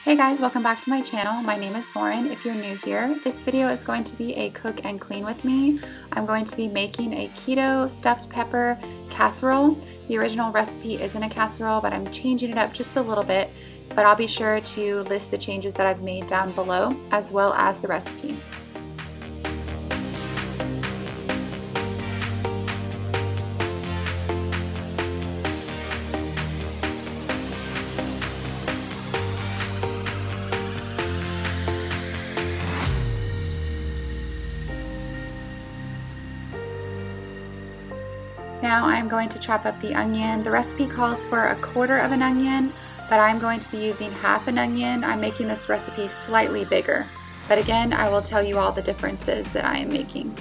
Hey guys, welcome back to my channel. My name is Lauren. If you're new here, this video is going to be a cook and clean with me. I'm going to be making a keto stuffed pepper casserole. The original recipe isn't a casserole, but I'm changing it up just a little bit. But I'll be sure to list the changes that I've made down below, as well as the recipe. Now I'm going to chop up the onion. The recipe calls for 1/4 of an onion, but I'm going to be using half an onion. I'm making this recipe slightly bigger, but again, I will tell you all the differences that I am making.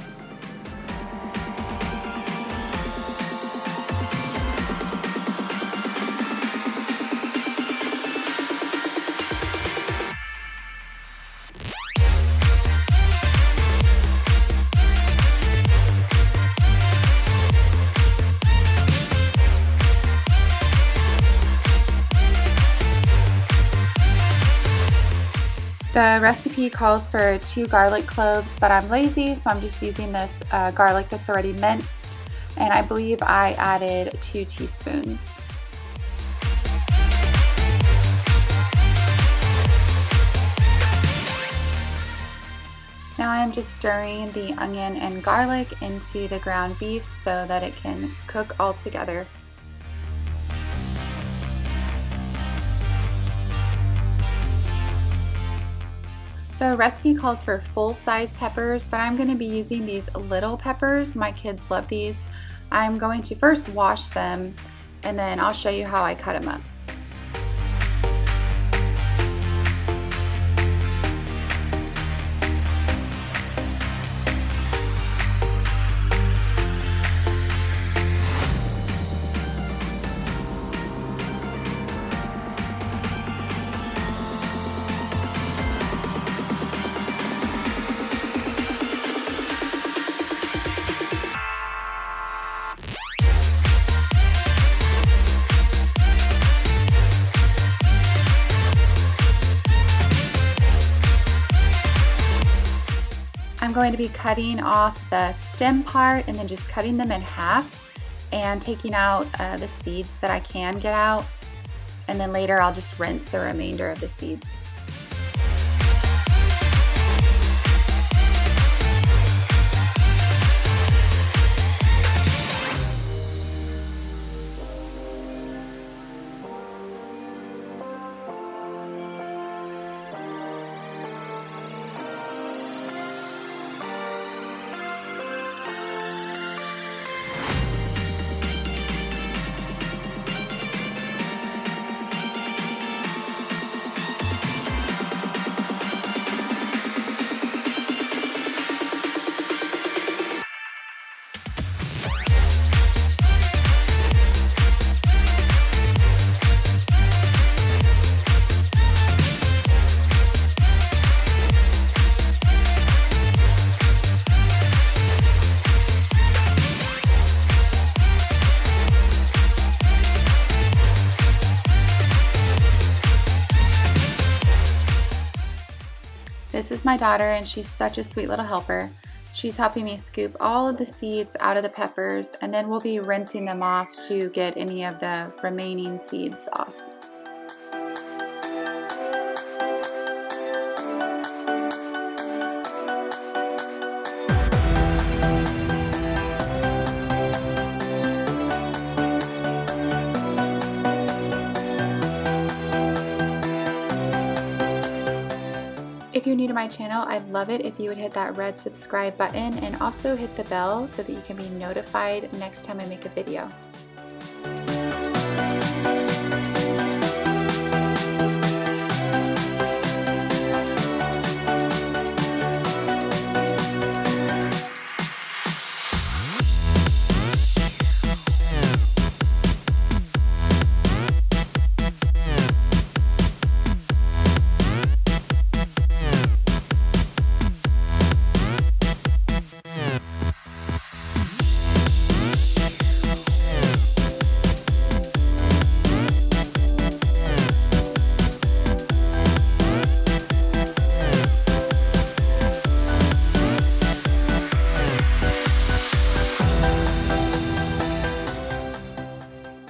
The recipe calls for 2 garlic cloves, but I'm lazy, so I'm just using this garlic that's already minced, and I believe I added 2 teaspoons. Now I'm just stirring the onion and garlic into the ground beef so that it can cook all together. The recipe calls for full-size peppers, but I'm going to be using these little peppers. My kids love these. I'm going to first wash them, and then I'll show you how I cut them up. I'm going to be cutting off the stem part and then just cutting them in half and taking out the seeds that I can get out, and then later I'll just rinse the remainder of the seeds. This is my daughter, and she's such a sweet little helper. She's helping me scoop all of the seeds out of the peppers, and then we'll be rinsing them off to get any of the remaining seeds off. If you're new to my channel, I'd love it if you would hit that red subscribe button and also hit the bell so that you can be notified next time I make a video.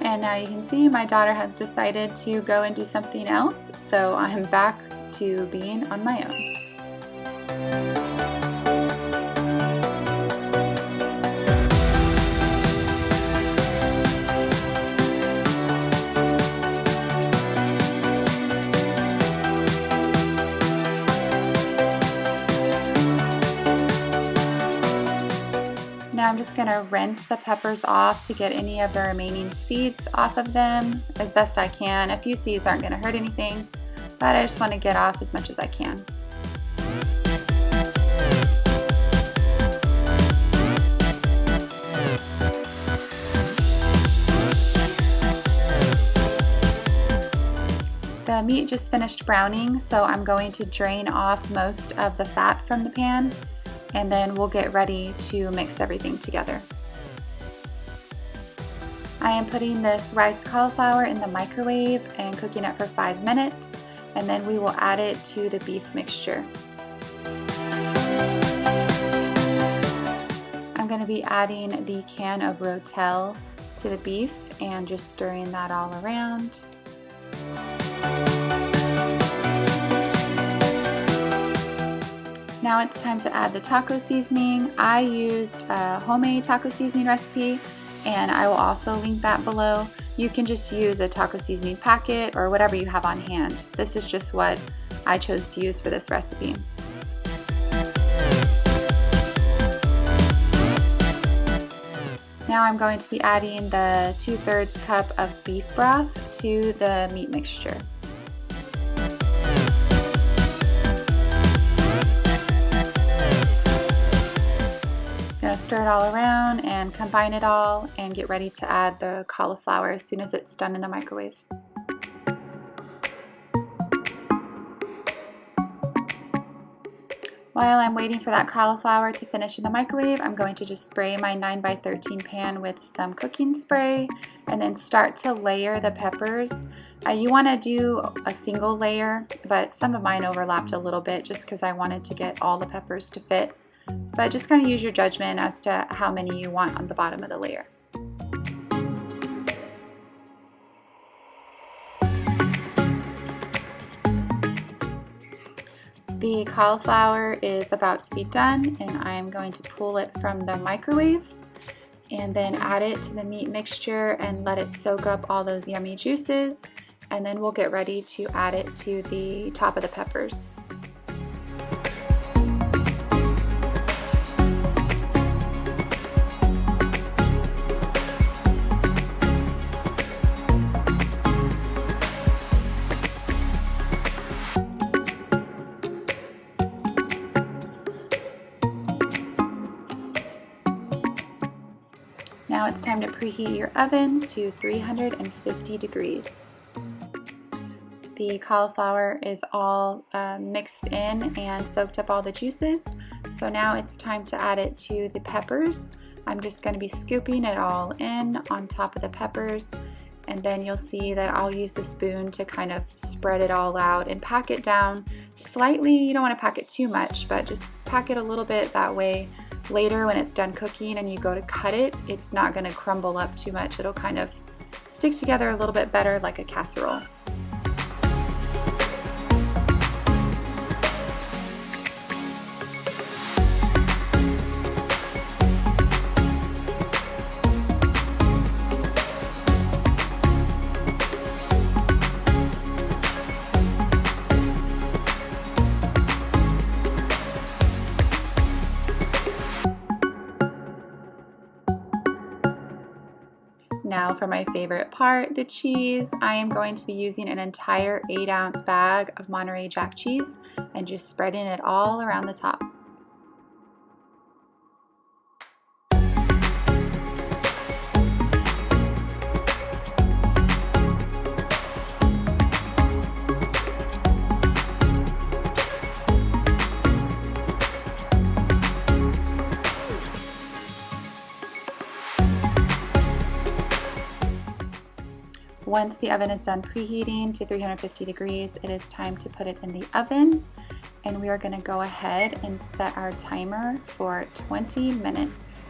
And now you can see my daughter has decided to go and do something else, so I'm back to being on my own. Now I'm just going to rinse the peppers off to get any of the remaining seeds off of them as best I can. A few seeds aren't going to hurt anything, but I just want to get off as much as I can. The meat just finished browning, so I'm going to drain off most of the fat from the pan, and then we'll get ready to mix everything together. I am putting this riced cauliflower in the microwave and cooking it for 5 minutes, and then we will add it to the beef mixture. I'm going to be adding the can of Rotel to the beef and just stirring that all around. Now it's time to add the taco seasoning. I used a homemade taco seasoning recipe, and I will also link that below. You can just use a taco seasoning packet or whatever you have on hand. This is just what I chose to use for this recipe. Now I'm going to be adding the 2/3 cup of beef broth to the meat mixture. Gonna stir it all around and combine it all and get ready to add the cauliflower as soon as it's done in the microwave. While I'm waiting for that cauliflower to finish in the microwave, I'm going to just spray my 9x13 pan with some cooking spray and then start to layer the peppers. You want to do a single layer, but some of mine overlapped a little bit just because I wanted to get all the peppers to fit. But just kind of use your judgment as to how many you want on the bottom of the layer. The cauliflower is about to be done, and I'm going to pull it from the microwave and then add it to the meat mixture and let it soak up all those yummy juices, and then we'll get ready to add it to the top of the peppers. Now it's time to preheat your oven to 350 degrees. The cauliflower is all mixed in and soaked up all the juices. So now it's time to add it to the peppers. I'm just going to be scooping it all in on top of the peppers, and then you'll see that I'll use the spoon to kind of spread it all out and pack it down slightly. You don't want to pack it too much, but just pack it a little bit, that way later when it's done cooking and you go to cut it, it's not going to crumble up too much. It'll kind of stick together a little bit better like a casserole. Now for my favorite part, the cheese. I am going to be using an entire 8-ounce bag of Monterey Jack cheese and just spreading it all around the top. Once the oven is done preheating to 350 degrees, it is time to put it in the oven, and we are going to go ahead and set our timer for 20 minutes.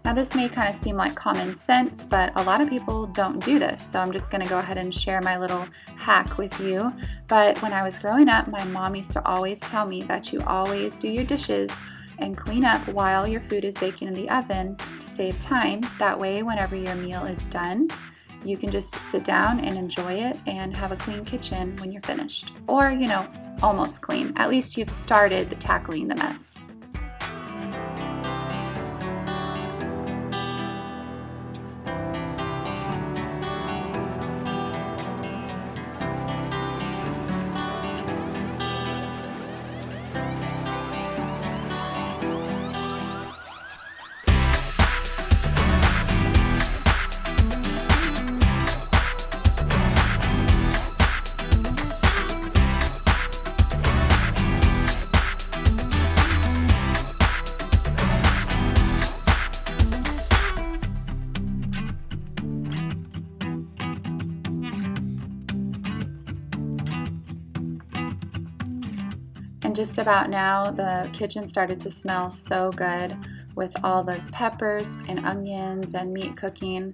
Now this may kind of seem like common sense, but a lot of people don't do this. So I'm just gonna go ahead and share my little hack with you. But when I was growing up, my mom used to always tell me that you always do your dishes and clean up while your food is baking in the oven to save time. That way, whenever your meal is done, you can just sit down and enjoy it and have a clean kitchen when you're finished. Or, you know, almost clean. At least you've started tackling the mess. And just about now, the kitchen started to smell so good with all those peppers and onions and meat cooking.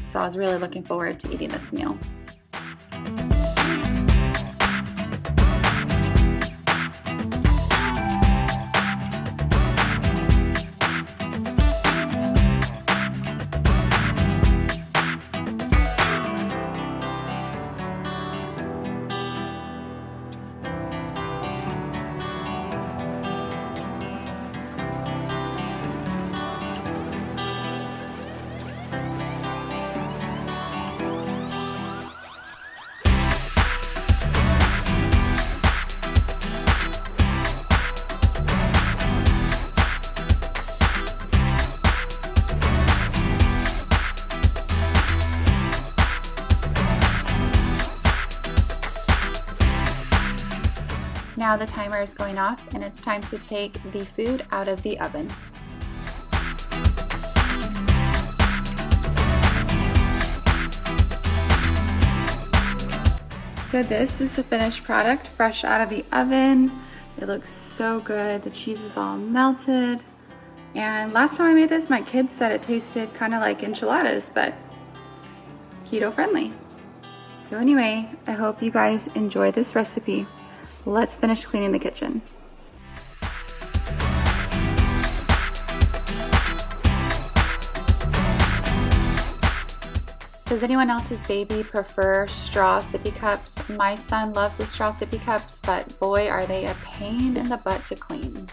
So I was really looking forward to eating this meal. Now the timer is going off and it's time to take the food out of the oven. So this is the finished product, fresh out of the oven. It looks so good. The cheese is all melted. And last time I made this, my kids said it tasted kind of like enchiladas, but keto friendly. So anyway, I hope you guys enjoy this recipe. Let's finish cleaning the kitchen. Does anyone else's baby prefer straw sippy cups? My son loves the straw sippy cups, but boy, are they a pain in the butt to clean.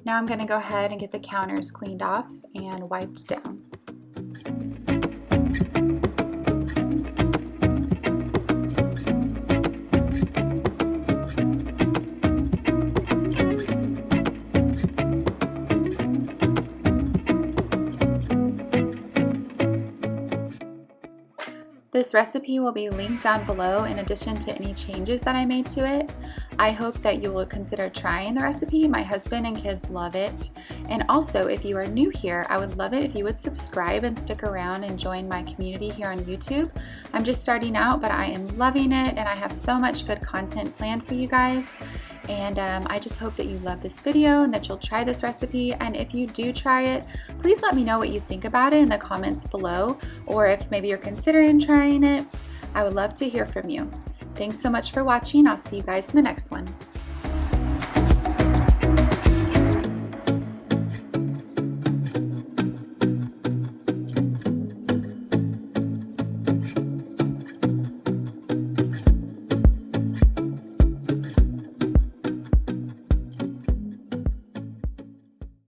Now I'm going to go ahead and get the counters cleaned off and wiped down. This recipe will be linked down below in addition to any changes that I made to it. I hope that you will consider trying the recipe. My husband and kids love it. And also, if you are new here, I would love it if you would subscribe and stick around and join my community here on YouTube. I'm just starting out, but I am loving it and I have so much good content planned for you guys. And I just hope that you love this video and that you'll try this recipe. And if you do try it, please let me know what you think about it in the comments below, or if maybe you're considering trying it. I would love to hear from you. Thanks so much for watching. I'll see you guys in the next one.